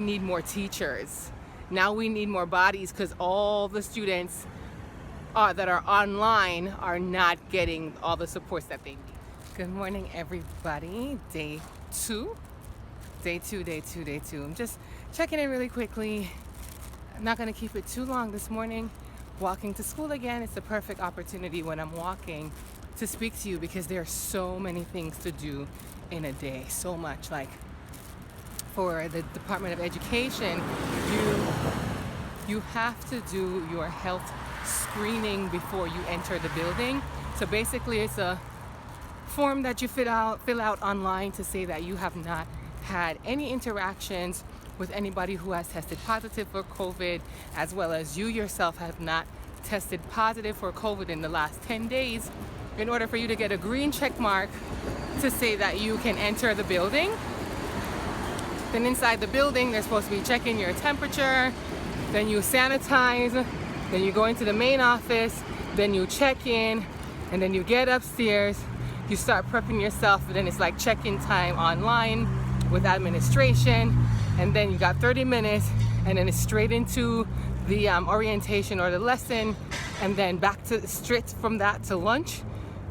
need more teachers. Now we need more bodies because all the students that are online are not getting all the supports that they need. Good morning, everybody. Day two. I'm just checking in really quickly. I'm not going to keep it too long this morning. Walking to school again. It's the perfect opportunity when I'm walking to speak to you because there are so many things to do in a day. So much. Like for the Department of Education, you have to do your health screening before you enter the building. So basically it's a form that you fill out online to say that you have not had any interactions with anybody who has tested positive for COVID, as well as you yourself have not tested positive for COVID in the last 10 days, in order for you to get a green check mark to say that you can enter the building. Then inside the building, they're supposed to be checking your temperature, then you sanitize, then you go into the main office, then you check in, and then you get upstairs, you start prepping yourself, and then it's like check-in time online with administration, and then you got 30 minutes, and then it's straight into the orientation or the lesson, and then back to straight from that to lunch,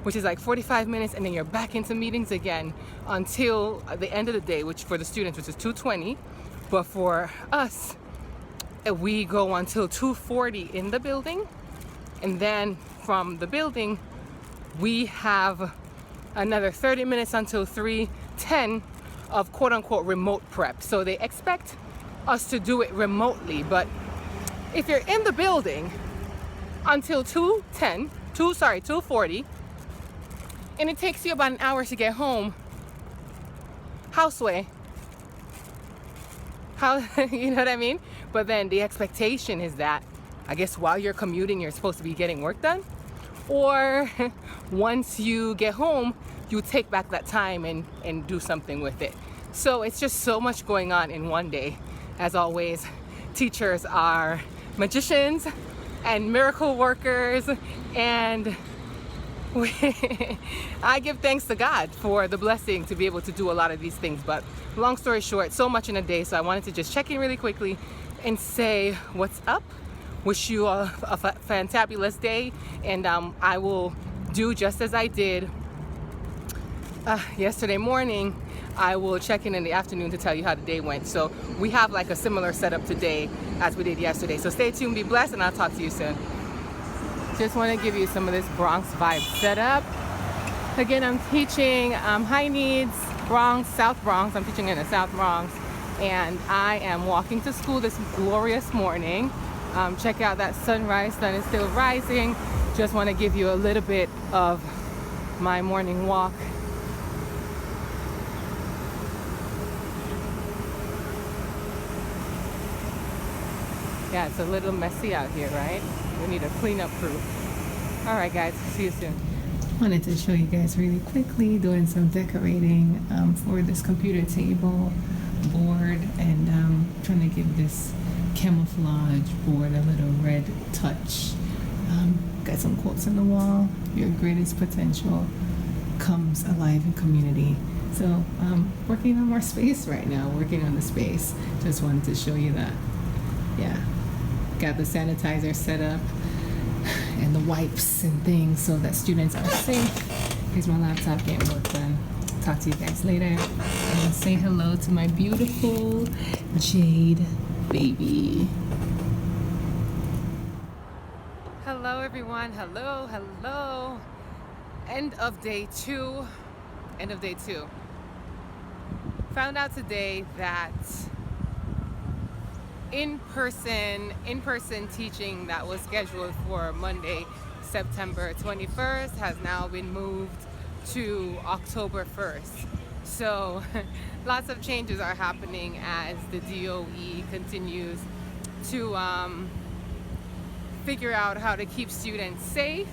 which is like 45 minutes, and then you're back into meetings again until the end of the day, which for the students, which is 2:20, but for us, we go until 2:40 in the building, and then from the building, we have another 30 minutes until 3:10 of quote-unquote remote prep. So they expect us to do it remotely, but if you're in the building until 2:40, and it takes you about an hour to get home, houseway, you know what I mean? But then the expectation is that, I guess while you're commuting, you're supposed to be getting work done, or once you get home, you take back that time and do something with it. So it's just so much going on in one day. As always, teachers are magicians and miracle workers, and I give thanks to God for the blessing to be able to do a lot of these things. But long story short, so much in a day, so I wanted to just check in really quickly and say what's up. Wish you a fantabulous day, and I will do just as I did yesterday morning. I will check in the afternoon to tell you how the day went. So we have like a similar setup today as we did yesterday. So stay tuned, be blessed, and I'll talk to you soon. Just want to give you some of this Bronx vibe setup. Again, I'm teaching high needs Bronx, South Bronx. I'm teaching in the South Bronx, and I am walking to school this glorious morning. Check out that sunrise. Sun is still rising. Just want to give you a little bit of my morning walk. Yeah, it's a little messy out here, right? We need a cleanup crew. All right, guys, see you soon. Wanted to show you guys really quickly doing some decorating for this computer table board, and trying to give this camouflage board a little red touch. Got some quotes on the wall. Your greatest potential comes alive in community. So working on more space right now, working on the space. Just wanted to show you that. Yeah, got the sanitizer set up and the wipes and things so that students are safe. Here's my laptop getting work done. Talk to you guys later, and say hello to my beautiful Jade baby. Hello everyone, hello. End of day two. Found out today that in-person teaching that was scheduled for Monday, September 21st has now been moved to October 1st. So lots of changes are happening as the DOE continues to figure out how to keep students safe.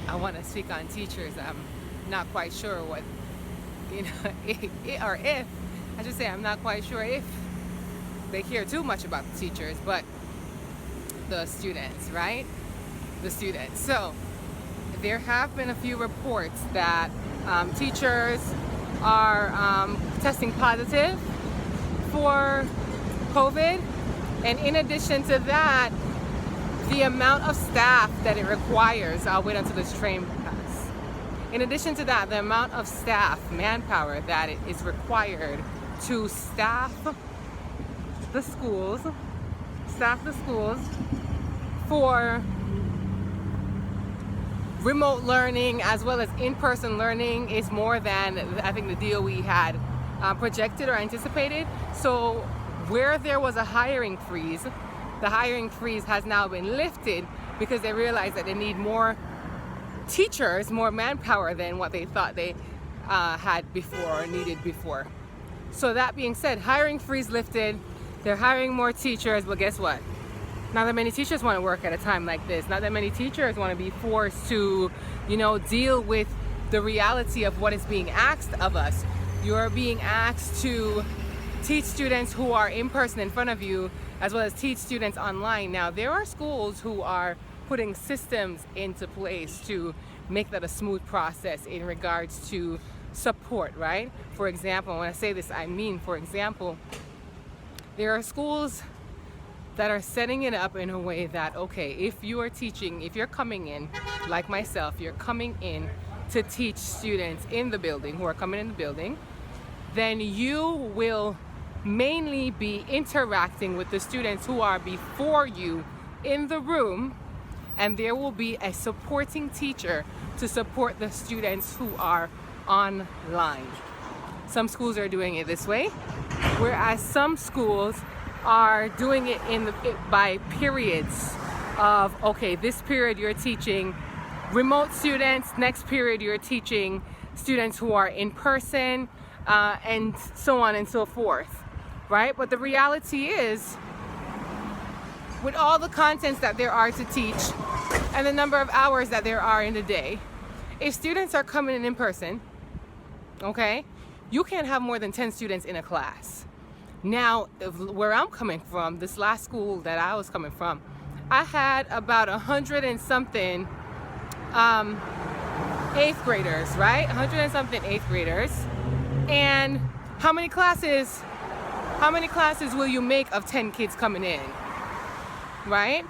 I want to speak on teachers. I'm not quite sure what, if I should say I'm not quite sure if they care too much about the teachers, but the students, right? The students. So there have been a few reports that teachers are testing positive for COVID. And in addition to that, the amount of staff that it requires, I'll wait until this train passes. In addition to that, the amount of staff, manpower that it is required to staff the schools for remote learning as well as in-person learning is more than I think the DOE had projected or anticipated. So where there was a hiring freeze, the hiring freeze has now been lifted because they realized that they need more teachers, more manpower than what they thought they had before or needed before. So that being said, hiring freeze lifted, they're hiring more teachers, but guess what? Not that many teachers want to work at a time like this. Not that many teachers want to be forced to, deal with the reality of what is being asked of us. You're being asked to teach students who are in person in front of you, as well as teach students online. Now, there are schools who are putting systems into place to make that a smooth process in regards to support, right? For example, when I say this, I mean, for example, there are schools that are setting it up in a way that, okay, if you are teaching, if you're coming in, like myself, you're coming in to teach students in the building, who are coming in the building, then you will mainly be interacting with the students who are before you in the room, and there will be a supporting teacher to support the students who are online. Some schools are doing it this way, whereas some schools are doing it by periods of, okay, this period you're teaching remote students, next period you're teaching students who are in person, and so on and so forth, right? But the reality is, with all the contents that there are to teach and the number of hours that there are in the day, if students are coming in person, okay, you can't have more than 10 students in a class. Now, where I'm coming from, this last school that I was coming from, I had about 100 and something eighth graders, right? 100 and something eighth graders. And how many classes will you make of 10 kids coming in, right?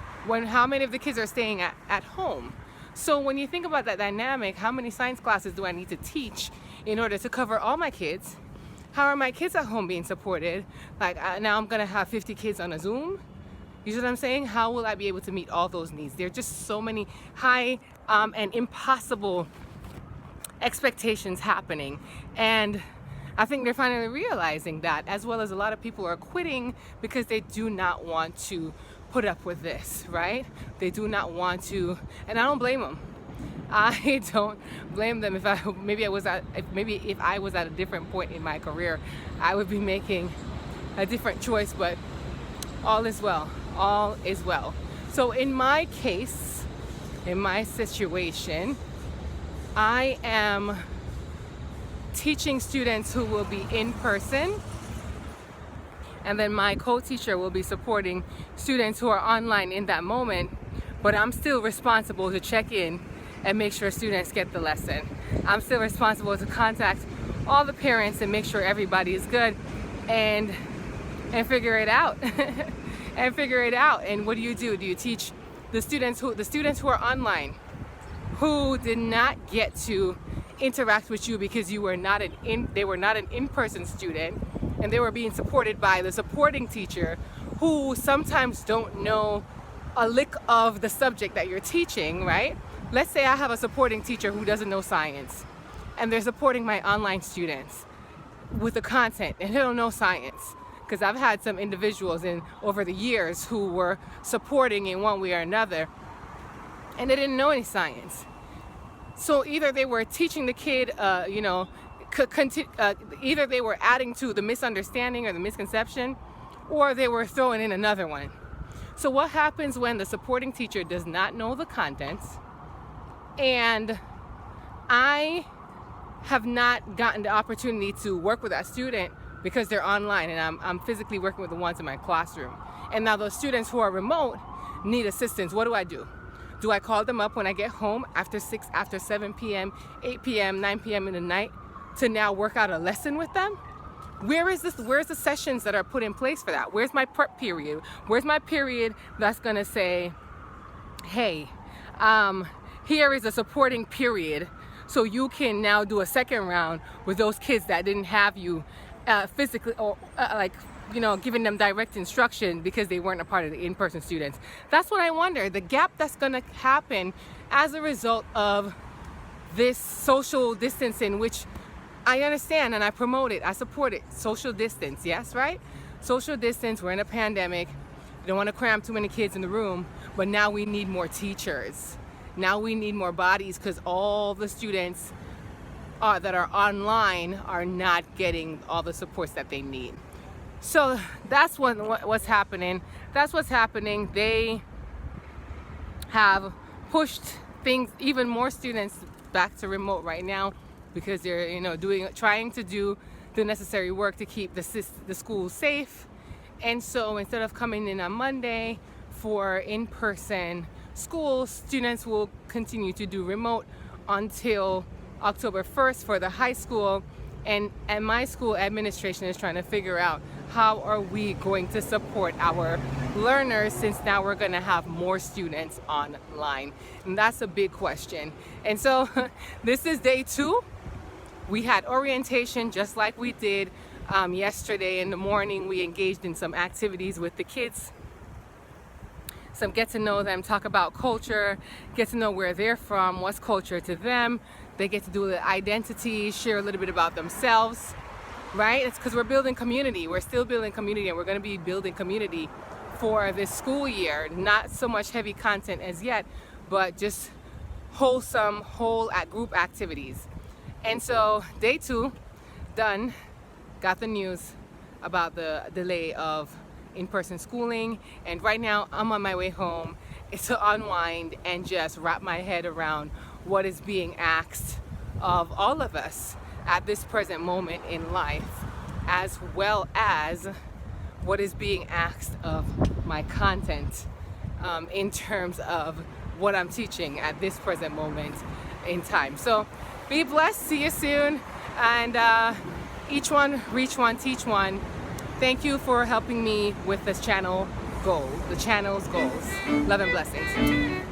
How many of the kids are staying at home? So when you think about that dynamic, how many science classes do I need to teach in order to cover all my kids? How are my kids at home being supported? Like now I'm gonna have 50 kids on a Zoom. You see what I'm saying? How will I be able to meet all those needs? There are just so many high and impossible expectations happening. And I think they're finally realizing that, as well as a lot of people are quitting because they do not want to put up with this, right? They do not want to, and I don't blame them. I don't blame them. If I was at a different point in my career, I would be making a different choice, but all is well. All is well. So in my case, in my situation, I am teaching students who will be in person, and then my co-teacher will be supporting students who are online in that moment, but I'm still responsible to check in and make sure students get the lesson. I'm still responsible to contact all the parents and make sure everybody is good and figure it out. And figure it out. And what do? Do you teach the students who are online, who did not get to interact with you because they were not an in-person student, and they were being supported by the supporting teacher, who sometimes don't know a lick of the subject that you're teaching, right? Let's say I have a supporting teacher who doesn't know science, and they're supporting my online students with the content, and they don't know science. Because I've had some individuals over the years who were supporting in one way or another, and they didn't know any science. So either they were teaching the kid, either they were adding to the misunderstanding or the misconception, or they were throwing in another one. So what happens when the supporting teacher does not know the contents, and I have not gotten the opportunity to work with that student because they're online, and I'm physically working with the ones in my classroom. And now those students who are remote need assistance. What do? Do I call them up when I get home after 7 p.m., 8 p.m., 9 p.m. in the night to now work out a lesson with them? Where's the sessions that are put in place for that? Where's my prep period? Where's my period that's gonna say, hey, here is a supporting period, so you can now do a second round with those kids that didn't have you physically, or like, you know, giving them direct instruction because they weren't a part of the in-person students. That's what I wonder, the gap that's gonna happen as a result of this social distancing, which I understand and I promote it, I support it. Social distance, yes, right? Social distance, we're in a pandemic. We don't want to cram too many kids in the room, but now we need more teachers. Now we need more bodies, because all the students that are online are not getting all the supports that they need. So that's what's happening. That's what's happening. They have pushed things, even more students back to remote right now, because they're, you know, trying to do the necessary work to keep the schools safe. And so instead of coming in on Monday for in-person school, students will continue to do remote until October 1st for the high school. And my school administration is trying to figure out, how are we going to support our learners, since now we're going to have more students online? And that's a big question. And so this is day 2. We had orientation just like we did yesterday in the morning. We engaged in some activities with the kids. Some get to know them, talk about culture, get to know where they're from, what's culture to them. They get to do the identity, share a little bit about themselves, right? It's because we're building community. We're still building community, and we're going to be building community for this school year. Not so much heavy content as yet, but just wholesome, group activities. And so day 2, done, got the news about the delay of in-person schooling, and right now I'm on my way home to unwind and just wrap my head around what is being asked of all of us at this present moment in life, as well as what is being asked of my content in terms of what I'm teaching at this present moment in time. So be blessed, see you soon, and each one, reach one, teach one. Thank you for helping me with this channel's goals. Love and blessings.